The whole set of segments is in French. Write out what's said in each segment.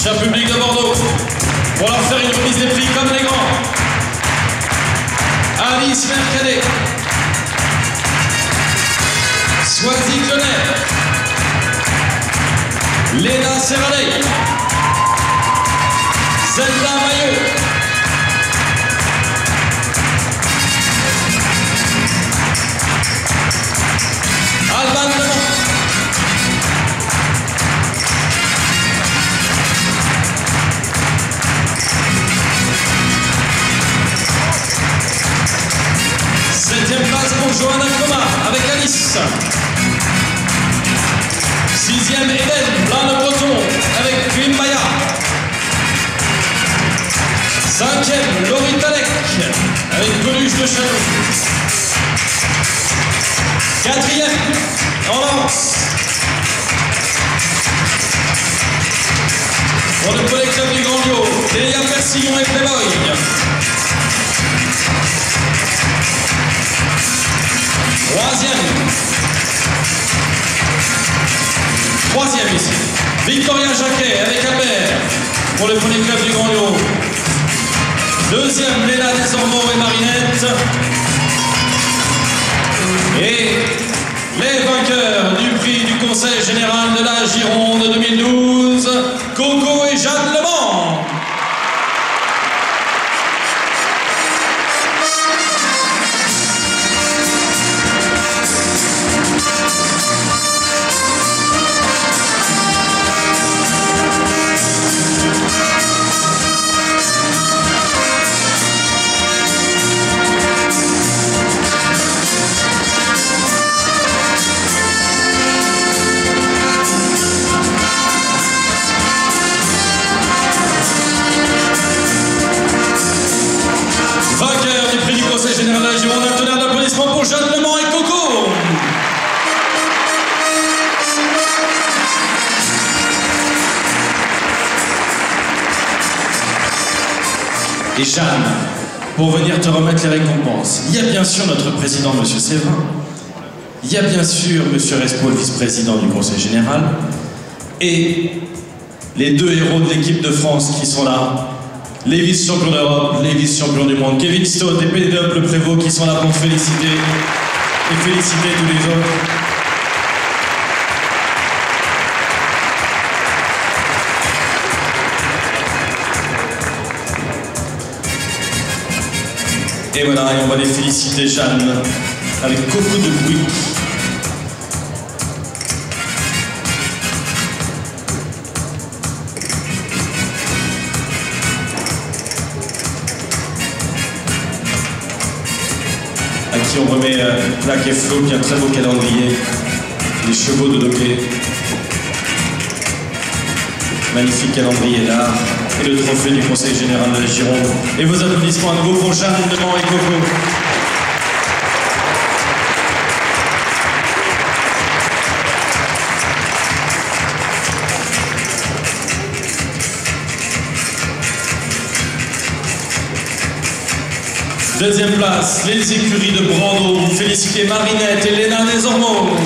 cher public de Bordeaux, pour leur faire une remise des prix comme les grands. Alice Mercadet, Swazik Genève, Léna Serradei, Zelda Maillot, Alban Lemont, septième place pour Johanna Coma avec Alice. Sixième Eden Blanc-de-Breton avec Quimbaya. Cinquième Laurie Talek avec Coluche de Château. Quatrième en lance pour le Pony Club du Grand Liot, Delia Persillon et Playboy. Troisième ici, Victoria Jacquet avec Albert pour le Pony Club du Grand Liot. Deuxième, Léna Desormeaux et Marinette. Et les vainqueurs du prix du Conseil Général de la Gironde 2012, Coco et Jeanne Lemont. Vainqueur du prix du Conseil Général de la Gironde, un tonnerre d'applaudissements pour Jeanne Lemont et Coco. Et Jeanne, pour venir te remettre les récompenses, il y a bien sûr notre président, M. Séverin, il y a bien sûr M. Respo, le vice-président du Conseil Général, et les deux héros de l'équipe de France qui sont là, les vice-champions d'Europe, les vice-champions du monde, Kevin Stott et Pénélope Le Prévost qui sont là pour féliciter et féliciter tous les autres. Et voilà, et on va les féliciter, Jeanne, avec beaucoup de bruit. À qui on remet Plaque et Flo, qui a un très beau calendrier, les chevaux de Doquet. Magnifique calendrier là, et le trophée du Conseil Général de la Gironde. Et vos applaudissements à nouveau pour Jeanne Lemont et Coco. Deuxième place, les écuries de Brando. Vous félicitez Marinette et Léna Desormeaux.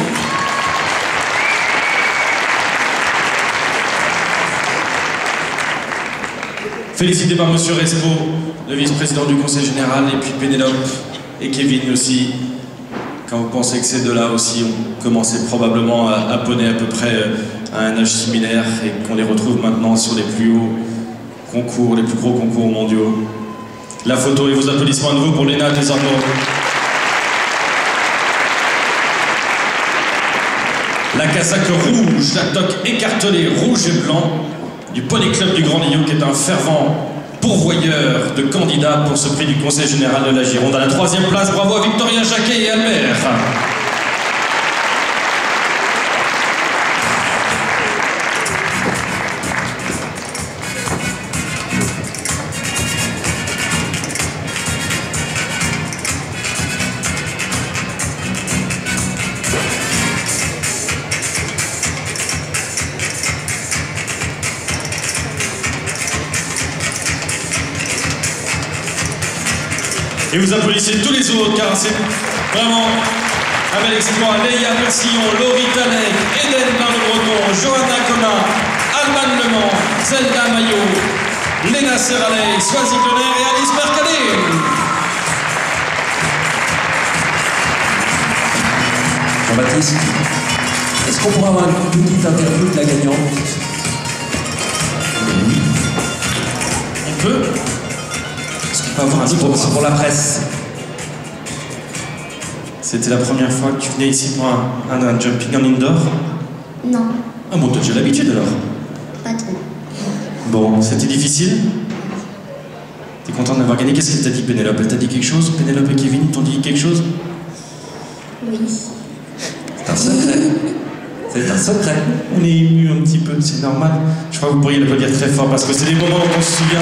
Félicité par M. Respo, le vice-président du Conseil Général, et puis Pénélope et Kevin aussi. Quand vous pensez que ces deux-là aussi ont commencé probablement à poney à peu près à un âge similaire et qu'on les retrouve maintenant sur les plus hauts concours, les plus gros concours mondiaux. La photo et vos applaudissements à nouveau pour Léna Desormeaux. La casaque rouge, la toque écartelée rouge et blanc du Pony Club du Grand Liot, qui est un fervent pourvoyeur de candidats pour ce prix du Conseil Général de la Gironde. À la troisième place, bravo à Victoria Jacquet et Albert. Et vous applaudissez tous les autres, car c'est vraiment un bel exploit. Léa Persillon, Laurie Talek, Eden Blanc-de-Breton, Johanna Coma, Alban Lemont, Zelda Léna Serraley, Swazik Lener et Alice Mercadé. Jean-Baptiste, est-ce qu'on pourra avoir une petite interview de la gagnante? Oui. On peut? Est-ce qu'on peut avoir un petit pour la presse? C'était la première fois que tu venais ici pour un jumping en indoor? Non, Ah bon, t'as déjà l'habitude alors? pas trop. Bon, c'était difficile? T'es content d'avoir gagné? Qu'est-ce qu'elle t'a dit, Pénélope? Elle t'a dit quelque chose? Pénélope et Kevin t'ont dit quelque chose? Oui. C'est un secret. C'est un secret. On est ému un petit peu, c'est normal. Je crois que vous pourriez l'applaudir très fort parce que c'est des moments dont on se souvient.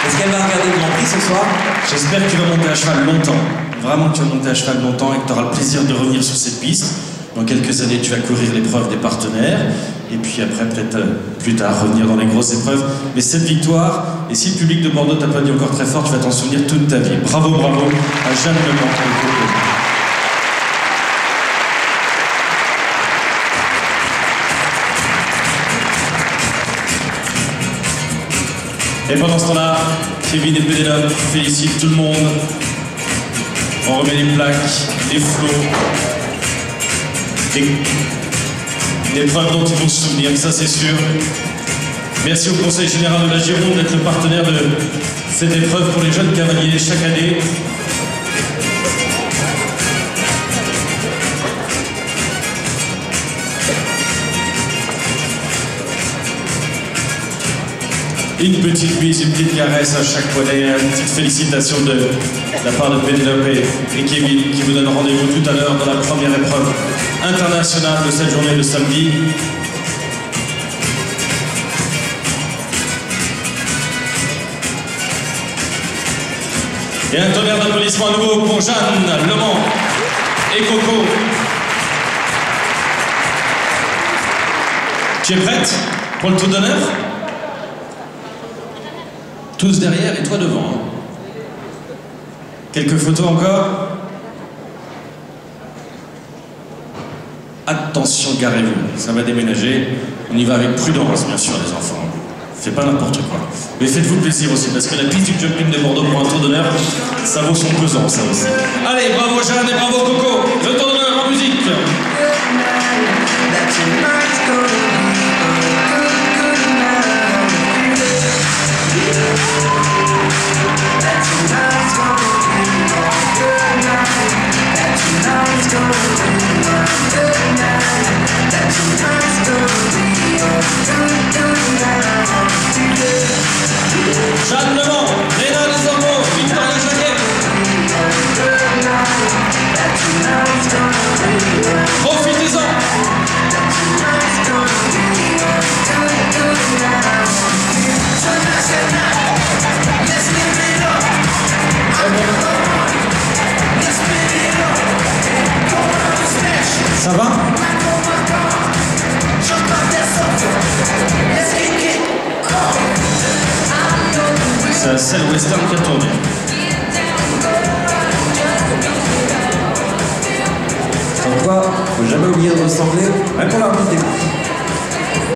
Est-ce qu'elle va regarder le Grand Prix ce soir? J'espère que tu vas monter à cheval longtemps. Vraiment que tu vas monter à cheval longtemps et que tu auras le plaisir de revenir sur cette piste. Dans quelques années, tu vas courir l'épreuve des partenaires. Et puis après, peut-être plus tard, revenir dans les grosses épreuves. Mais cette victoire, et si le public de Bordeaux t'applaudit encore très fort, tu vas t'en souvenir toute ta vie. Bravo, bravo à Jeanne Lemans. Et pendant ce temps-là, Kevin et Pénélope félicitent tout le monde. On remet les plaques, les flots, des preuves dont ils vont se souvenir, ça c'est sûr. Merci au Conseil Général de la Gironde d'être le partenaire de cette épreuve pour les jeunes cavaliers chaque année. Une petite bise, une petite caresse à chaque poignet, une petite félicitation de la part de Pénélope et Kevin qui vous donnent rendez-vous tout à l'heure dans la première épreuve internationale de cette journée de samedi. Et un tonnerre d'applaudissements à nouveau pour Jeanne Lemans et Coco. Tu es prête pour le tour d'honneur? Tous derrière et toi devant. Hein. Quelques photos encore. Attention, garez-vous, ça va déménager. On y va avec prudence, bien sûr, les enfants. Faites pas n'importe quoi. Mais faites-vous plaisir aussi, parce que la piste du jumping de Bordeaux pour un tour d'honneur, ça vaut son pesant, ça aussi. Allez, bravo Jeanne et bravo Coco. Le tour d'honneur en musique. Jeanne Lemans, Léna Desormeaux, Victoria Jacquet. Profitez-en. Ça va? C'est un seul western qui a tourné. Sans quoi, faut jamais oublier de ressembler, même pour la petite.